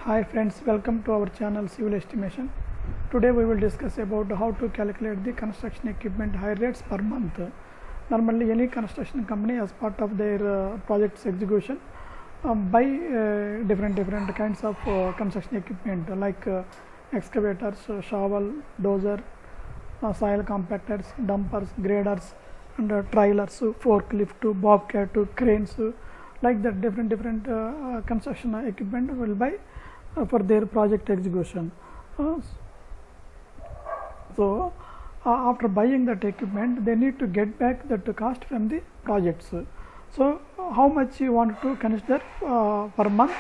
Hi friends, welcome to our channel Civil Estimation. Today we will discuss about how to calculate the construction equipment hire rates per month. Normally any construction company as part of their project's execution buy different kinds of construction equipment like excavators, shovel, dozer, soil compactors, dumpers, graders and trailers, forklift, bobcat, cranes, like that different construction equipment will buy for their project execution. After buying that equipment, they need to get back that cost from the projects. So how much you want to consider per month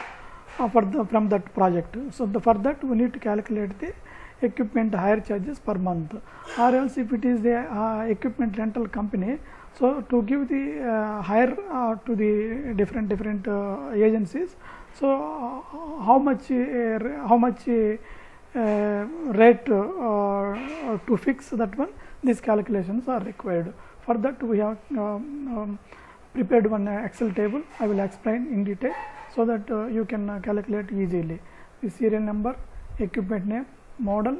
from that project. So for that we need to calculate the equipment hire charges per month, or else if it is the equipment rental company, so to give the hire to the different agencies, so how much rate to fix that one, these calculations are required. For that we have prepared one Excel table. I will explain in detail so that you can calculate easily. The serial number, equipment name, model,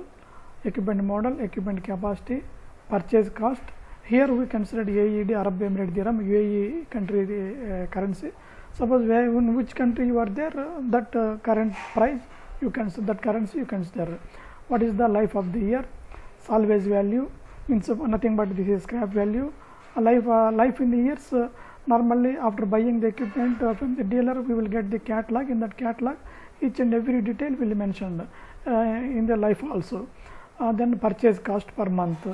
equipment capacity, purchase cost. Here we considered AED, Arab Emirate Dirham, UAE country currency. Suppose in which country you are there, that current price you consider, that currency you consider. What is the life of the year? Salvage value means nothing but this is scrap value. Life in the years. Normally after buying the equipment from the dealer, we will get the catalog. In that catalog, each and every detail will be mentioned in the life also. Then purchase cost per month,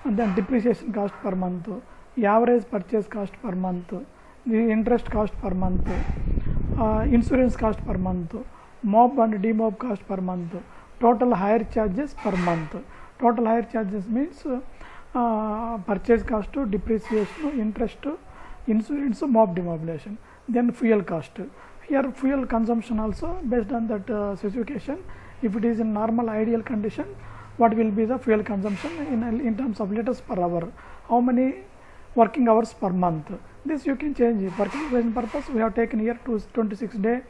and then depreciation cost per month, average purchase cost per month, the interest cost per month, insurance cost per month, mob and demob cost per month, total hire charges per month. Total hire charges means purchase cost, depreciation, interest, insurance, mob demobilization. Then fuel cost. Here fuel consumption also based on that specification. If it is in normal ideal condition, what will be the fuel consumption in terms of liters per hour, how many working hours per month. This you can change. Working purpose we have taken here 26 days,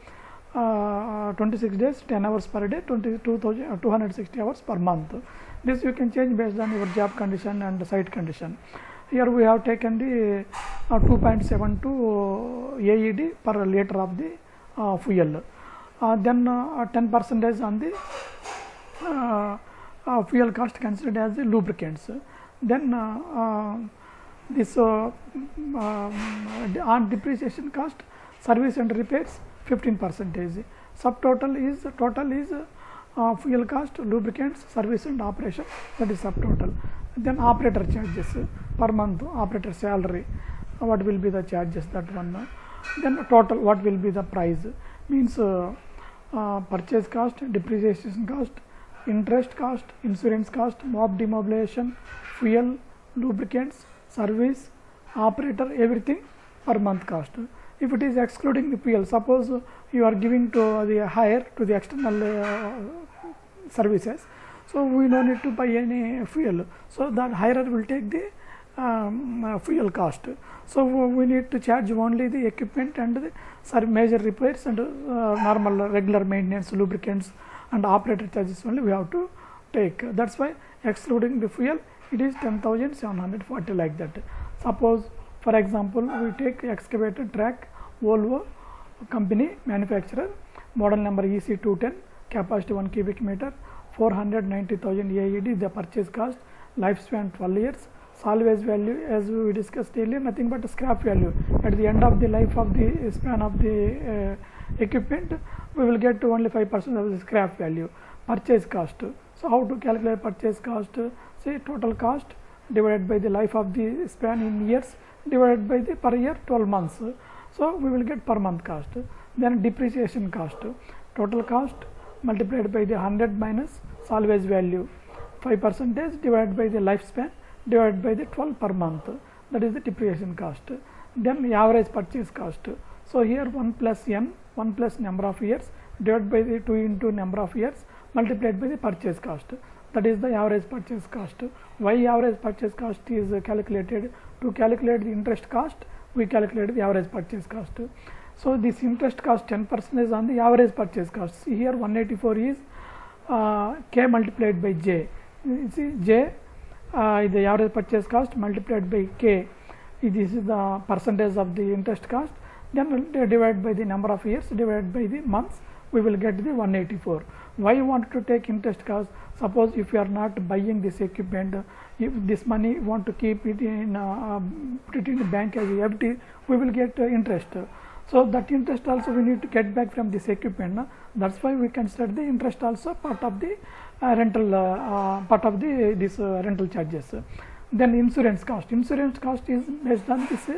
10 hours per day, 260 hours per month. This you can change based on your job condition and site condition. Here we have taken the 2.72 AED per liter of the fuel. Then 10% on the fuel cost considered as the lubricants. Then this on depreciation cost, service and repairs 15%. Subtotal is fuel cost, lubricants, service and operation, that is subtotal. Then operator charges per month, operator salary, what will be the charges, that one. Then total, what will be the price, means purchase cost, depreciation cost, interest cost, insurance cost, mob demobilization, fuel, lubricants, service, operator, everything per month cost. If it is excluding the fuel, suppose you are giving to the hire to the external services, so we don't need to buy any fuel, so that hirer will take the fuel cost. So we need to charge only the equipment and the major repairs and normal regular maintenance, lubricants and operator charges only we have to take. That's why excluding the fuel it is 10,740 like that. Suppose for example we take excavator track, Volvo company, manufacturer, model number EC210, capacity 1 cubic meter, 490,000 AED, the purchase cost, lifespan 12 years, salvage value as we discussed earlier, nothing but scrap value. At the end of the life of the span of the equipment, we will get to only 5% of the scrap value. Purchase cost. So how to calculate purchase cost? Say total cost divided by the life of the span in years divided by the per year 12 months. So we will get per month cost. Then depreciation cost. Total cost multiplied by the 100 minus salvage value, 5% divided by the lifespan divided by the 12 per month, that is the depreciation cost. Then the average purchase cost. So here 1 plus n, 1 plus number of years divided by the 2 into number of years multiplied by the purchase cost, that is the average purchase cost. Why average purchase cost is calculated? To calculate the interest cost, we calculate the average purchase cost. So this interest cost 10% on the average purchase cost. See here 184 is K multiplied by J. You see J is the average purchase cost multiplied by K. This is the percentage of the interest cost. Then divide by the number of years, divided by the months, we will get the 184. Why you want to take interest cost? Suppose if you are not buying this equipment, if this money you want to keep it in put it in the bank as FD, we will get interest. So that interest also we need to get back from this equipment. That's why we consider the interest also part of the rental part of the this rental charges. Then insurance cost. Insurance cost is based on this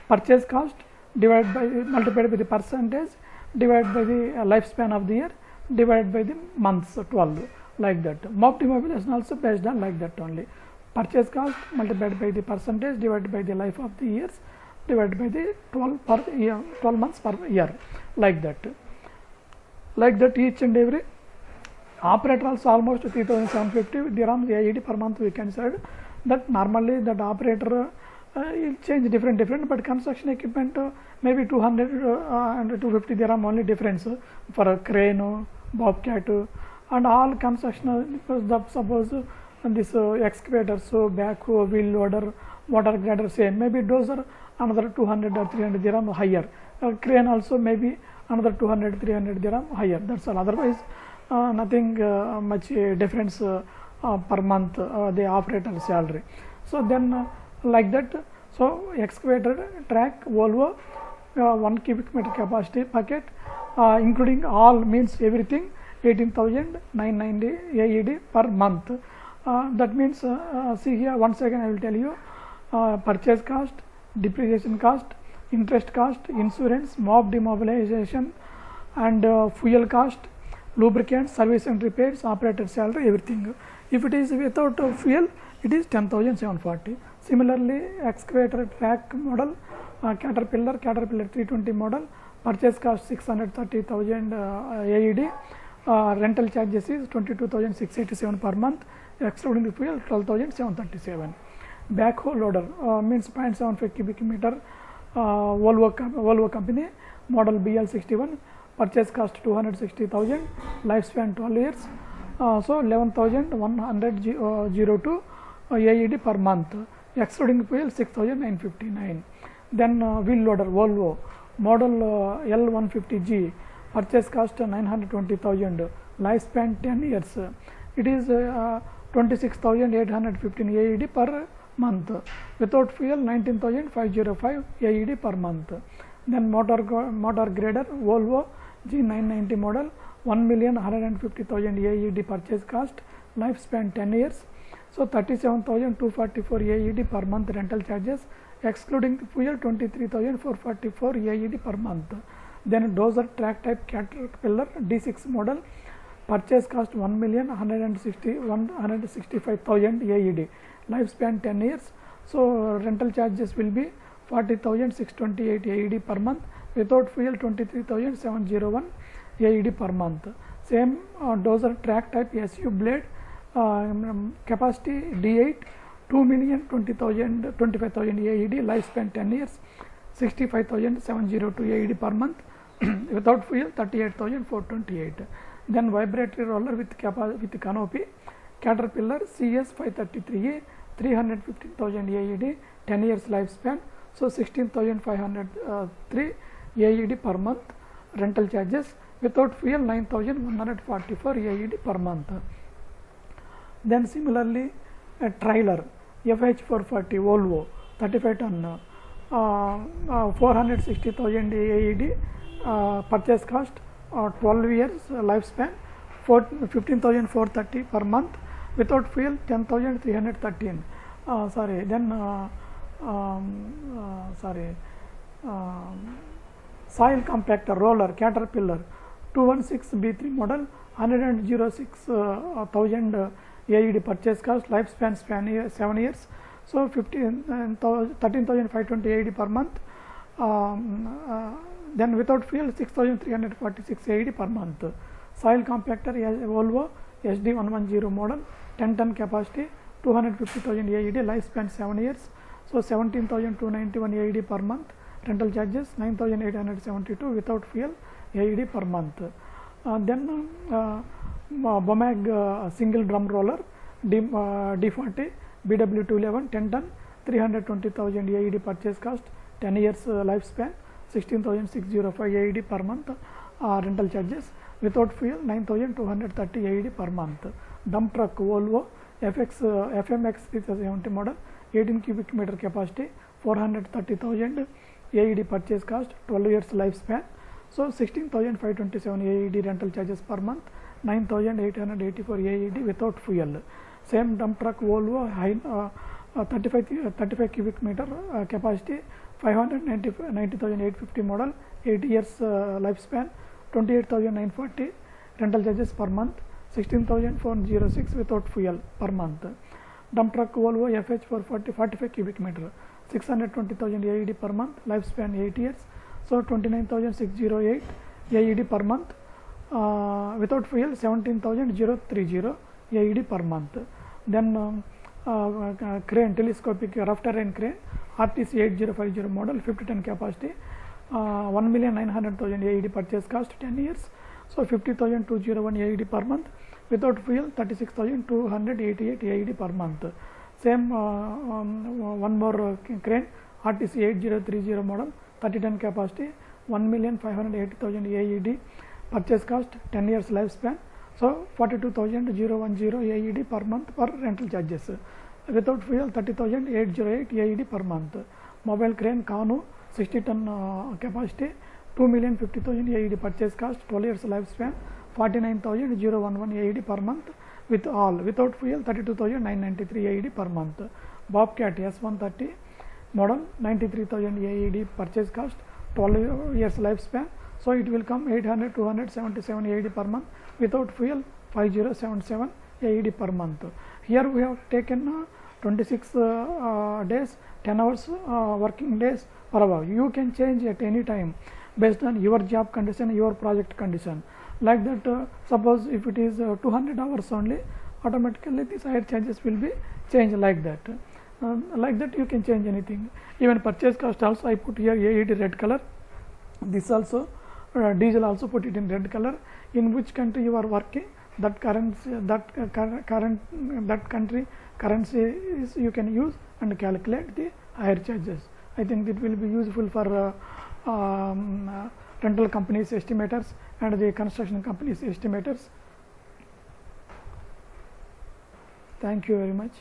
purchase cost divided by multiplied by the percentage, divided by the lifespan of the year, divided by the months 12, like that. Mock demobilization also based on like that only. Purchase cost multiplied by the percentage, divided by the life of the years, divided by the 12 per year, 12 months per year, like that. Like that each and every. Operator also almost 3,750 dirhams AED per month we considered. That normally that operator will change different, but construction equipment maybe 200 and 250 dirham only difference for a crane, bobcat, and all construction. Suppose this excavator, so backhoe, wheel loader, water grader same, maybe dozer another 200 or 300 dirham higher, crane also maybe another 200 300 dirham higher. That's all. Otherwise nothing much difference per month the operator salary. So then like that. So excavator, track, Volvo, 1 cubic meter capacity bucket, including all means everything, 18,990 AED per month. That means see here once again I will tell you, purchase cost, depreciation cost, interest cost, insurance, mob demobilization, and fuel cost, lubricants, service and repairs, operator salary, everything. If it is without fuel, it is 10,740. Similarly, excavator, track model, Caterpillar 320 model, purchase cost 630,000 AED, rental charges is 22,687 per month, excluding the fuel 12,737. Backhoe loader means 0.75 cubic meter, Volvo company, model BL61, purchase cost 260,000, lifespan 12 years, so 11,102 AED per month, excluding fuel 6,959. Then wheel loader Volvo, model L150G, purchase cost 920,000, lifespan 10 years. It is 26,815 AED per month, without fuel 19,505 AED per month. Then motor grader Volvo G990 model, 1,150,000 AED purchase cost, lifespan 10 years, so 37,244 AED per month rental charges, excluding fuel 23,444 AED per month. Then Dozer track type Caterpillar D6 model, purchase cost 1,165,000 AED, lifespan 10 years, so rental charges will be 40,628 AED per month, without fuel 23,701 AED per month. Same Dozer track type SU blade, capacity D8, 2,025,000 AED, lifespan 10 years, 65,702 AED per month, without fuel 38,428. Then vibratory roller with canopy, Caterpillar CS533A, 315,000 AED, 10 years lifespan, so 16,503 AED per month, rental charges, without fuel 9,144 AED per month. Then similarly a trailer FH440 Volvo 35 ton, 460,000 AED, purchase cost 12 years lifespan, 15,430 per month, without fuel 10,313. Soil compactor roller Caterpillar 216B3 model, 106,000 AED purchase cost, lifespan 7 years, so 13,520 AED per month, then without fuel 6,346 AED per month. Soil compactor Volvo SD110 model, 10 ton capacity, 250,000 AED, lifespan 7 years, so 17,291 AED per month, rental charges 9,872 without fuel AED per month. Then BOMAG single drum roller D40 BW 211 10 ton 320,000 AED purchase cost, 10 years lifespan, 16,605 AED per month rental charges, without fuel 9,230 AED per month. Dump truck Volvo FMX 670 model, 18 cubic meter capacity, 430,000 AED purchase cost, 12 years lifespan, so 16,527 AED rental charges per month, 9,884 AED without fuel. Same dump truck Volvo 35 cubic meter capacity, 590,850 model, 8 years lifespan, 28,940 rental charges per month, 16,406 without fuel per month. Dump truck Volvo FH 440 45 cubic meter, 620,000 AED per month, lifespan 8 years, so 29,608 AED per month, without fuel 17,030 AED per month. Then crane, telescopic rough terrain crane RTC 8050 model, 50 ton capacity, 1,900,000 AED purchase cost, 10 years, so 50,201 AED per month, without fuel 36,288 AED per month. Same one more crane RTC 8030 model, 30 ton capacity, 1,580,000 AED purchase cost, 10 years lifespan, so 42,010 AED per month per rental charges, without fuel 30,808 AED per month. Mobile crane Kanu 60 ton capacity, 2,050,000 AED purchase cost, 12 years lifespan, 49,011 AED per month with all, without fuel 32,993 AED per month. Bobcat S130 model, 93,000 AED purchase cost, 12 years lifespan, so it will come 277 AED per month, without fuel 5077 AED per month. Here we have taken 26 days, 10 hours working days per hour. You can change at any time based on your job condition, your project condition. Like that, suppose if it is 200 hours only, automatically these higher charges will be changed like that. Like that you can change anything. Even purchase cost also I put here AED red color. This also diesel also put it in red color. In which country you are working, that currency, that country currency is you can use and calculate the higher charges. I think it will be useful for rental companies estimators and the construction companies estimators. Thank you very much.